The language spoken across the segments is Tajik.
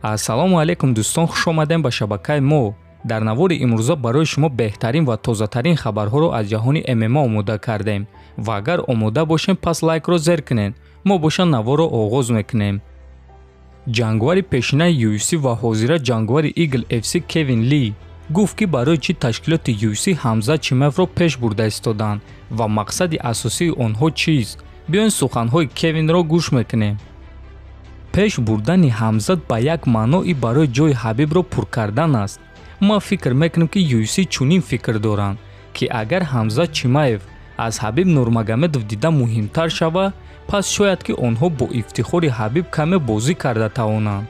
ассалому алайкум дӯстон, хуш омадем ба шабакаи мо. дар навори имрӯза барои шумо беҳтарин ва тозатарин хабарҳоро аз ҷаҳони ММА омода кардем ва агар омода бошем пас лайкро зер кунед. мо боша наворро оғоз мекунем. ҷангвари пешинаи UFC ва ҳозира ҷангвари Eagle FC Кевин Ли гуфт ки барои чӣ ташкилоти UFC Хамзат Чимаевро пеш бурда истоданд ва мақсади асосии онҳо чист. биёин суханҳои Кевинро гӯш мекунем. пеш бурдани Хамзат ба як маънои барои ҷои Ҳабибро пур кардан аст. ма фикр мекунем ки UFC чунин фикр доранд ки агар Хамзат Чимаев аз Ҳабиб Нурмагомедов дида муҳимтар шава, пас шояд ки онҳо бо ифтихори Ҳабиб каме бозӣ карда тавонанд.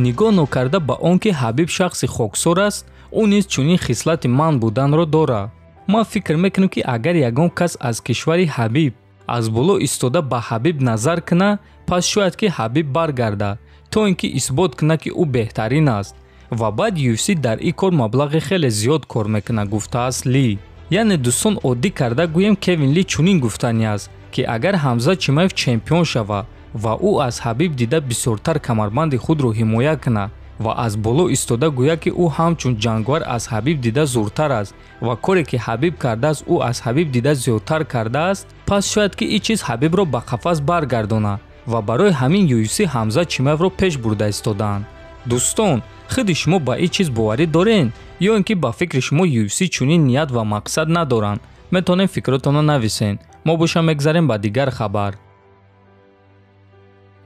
нигоҳ нокарда ба он ки Ҳабиб шахси хоксор аст, ӯ низ чунин хислати манъ буданро дорад. ма фикр мекунем ки агар ягон кас аз кишвари Ҳабиб аз боло истода ба Ҳабиб назар куна, пас шояд ки Ҳабиб баргардад то ин ки исбот куна ки ӯ беҳтарин аст ва баъд UFC дар ин кор маблағи хеле зиёд кор мекунад, гуфтааст Ли. яъне дӯстон, оддӣ карда гӯем Кевин Ли чунин гуфтанӣ аст ки агар Ҳамзат Чимаев чемпион шава ва ӯ аз Ҳабиб дида бисёртар камарбанди худро ҳимоя кунад ва аз боло истода гӯяд ки ӯ ҳамчун ҷангвар аз Ҳабиб дида зӯртар аст ва коре ки Ҳабиб кардааст ӯ аз Ҳабиб дида зиёдтар кардааст, пас шояд ки ин чиз Ҳабибро ба қафас баргардонад ва барои ҳамин UFC Ҳамзат Чимаевро пеш бурда истоданд. дӯстон, худи шумо ба ин чиз боварӣ доред ё ин ки ба фикри шумо UFC чунин ният ва мақсад надоранд? метавонед фикротонро нависед. мо боша мегзарем ба дигар хабар.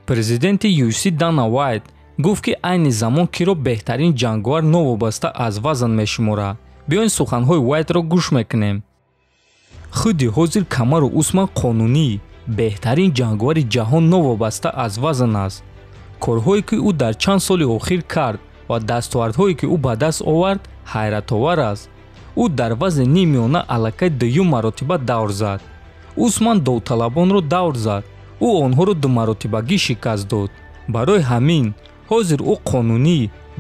президенти UFC Дана Вайт гуфт ки айни замон киро беҳтарин ҷангвар новобаста аз вазн мешуморад. биёин суханҳои Вайтро гӯш мекунем. худи ҳозир Камару Усман қонунӣ беҳтарин ҷангвари ҷаҳон новобаста аз вазн аст. корҳое ки ӯ дар чанд соли охир кард ва дастовардҳое ки ӯ ба даст овард ҳайратовар аст. ӯ дар вазни нимёна аллакай дуюм маротиба давр зад. Усман довталабонро давр зад. ӯ онҳоро думаротибагӣ шикаст дод. барои ҳамин ҳозир ӯ қонунӣ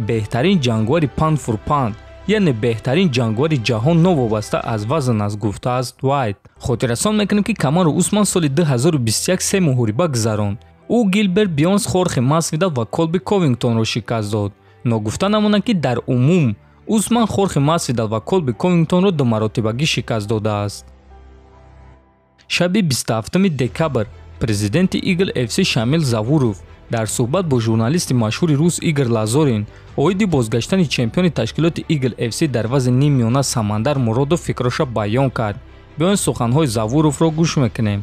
беҳтарин ҷангвари панд фур панд, яъне беҳтарин ҷангвари ҷаҳон новобаста аз вазн аст, гуфтааст Вайт. хотиррасон мекунем ки Камару Усман соли 2021 се муҳориба гузаронд. ӯ Гилберт Бёрнс Хорхе Масвидал ва Колби Ковингтонро шикаст дод. но гуфта намонад ки дар умум Усман Хорхе Масвидал ва Колби Ковингтонро думаротибагӣ шикаст додааст. шаби 27 декабр президенти Eagle FC Шамил Завуров дар суҳбат бо журналисти машҳури рус Игор Лазорин оиди бозгаштани чемпиони ташкилоти Eagle FC дар вазни нимёна Самандар Муродов фикроша баён кард. биёин суханҳои Завуровро гӯш мекунем.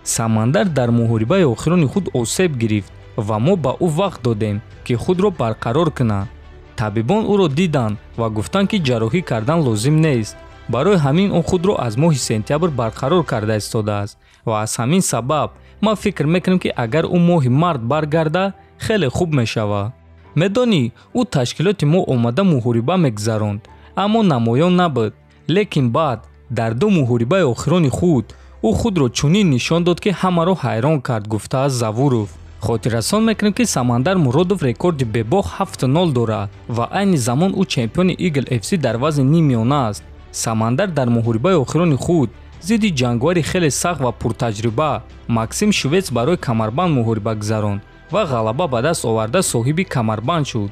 Самандар дар муҳорибаи охирони худ осеб гирифт ва мо ба ӯ вақт додем ки худро барқарор кунад. табибон ӯро диданд ва гуфтанд ки ҷарроҳӣ кардан лозим нест. барои ҳамин ӯ худро аз моҳи сентябр барқарор карда истодааст ва аз ҳамин сабаб ма фикр мекунем ки агар ӯ моҳи март баргарда хеле хуб мешавад. медонӣ, ӯ ташкилоти мо омада муҳориба мегузаронд, аммо намоён набуд. лекин баъд дар ду муҳорибаи охирони худ ӯ худро чунин нишон дод ки ҳамаро ҳайрон кард, гуфтааст Завуров. хотиррасон мекунем ки Самандар Муродов рекорди бебох 7-0 дорад ва айни замон ӯ чемпиони Eagle FC дар вазни нимёна аст. Самандар дар муҳорибаи охирони худ зидди ҷангвари хеле сахт ва пуртаҷриба Максим Швец барои камарбанд муҳориба гузаронд ва ғалаба ба даст оварда соҳиби камарбанд шуд.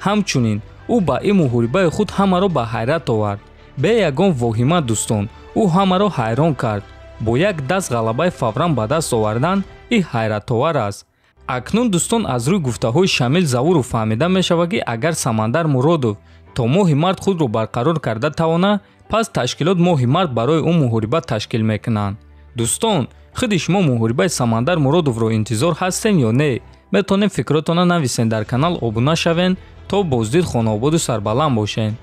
ҳамчунин ӯ ба ин муҳорибаи худ ҳамаро ба ҳайрат овард. бе ягон воҳима дӯстон, ӯ ҳамаро ҳайрон кард. бо як даст ғалабаи фавран ба даст овардан ин ҳайратовар аст. акнун дӯстон, аз рӯи гуфтаҳои Шамил Завуров фаҳмида мешавад ки агар Самандар Муродов то моҳи март худро барқарор карда тавона, пас ташкилот моҳи март барои ӯ муҳориба ташкил мекунанд. дӯстон, худи шумо муҳорибаи Самандар Муродовро интизор ҳастен ё не? метавонед фикротонро нависед. дар канал обуна шавед то боздид хонаободу сарбаланд бошед.